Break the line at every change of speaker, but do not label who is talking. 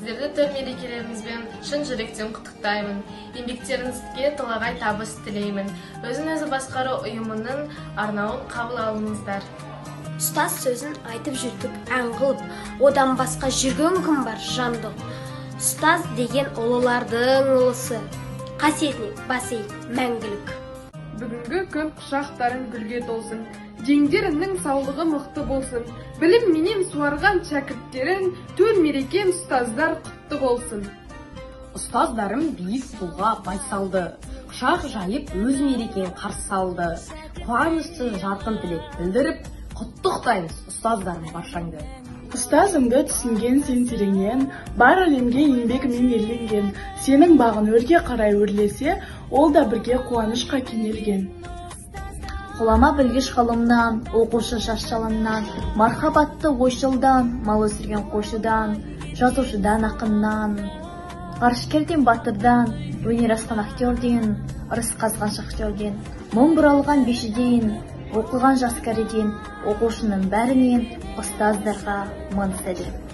Сіздерді төл мерекелеріңізбен шын жүректен құттықтаймын. Еңбектеріңізге толағай табыс тілеймін. Өзін-өзі басқару ұйымының арнауын қабыл алыңыздар.
Ұстаз сөзін айтып жүрдік ән қылып, одан басқа жүрген кім бар жандық. Ұстаз деген ұлылардың ұлысы, қасиетіне бас иіп мәңгілік.
Бүгінгі күн құшақтарың гүлге толсын, деңдеріңнің саулығы мықты болсын. Білім менен суарған шәкірттерің, төл мерекен ұстаздар құтты болсын.
Ұстаздарым биік тұлға байсалды, құшақ жайып өз мерекен қарсы алды. Қуанышты жарқын тілек білдіріп, құттықтаймыз ұстаздарым баршаңды.
Ұстазыңды түсінген сен тереңнен, бар әлемге еңбегімен ерленген. Сенің бағын өрге қарай өрлесе, ол да бірге қуанышқа кенелген.
Құлама білгіш ғылымнан, оқушы жас жалыннан, мархабатты ойшылдан, мал өсірген қойшыдан, жазушыдан ақыннан, ғарышкерден батырдан, өнер асқан актерден, ырыс қазған шахтерден, мың бұралған бешіден, оқыған жас кәріден, оқушының бәрінен ұстаздарға мың сәлем.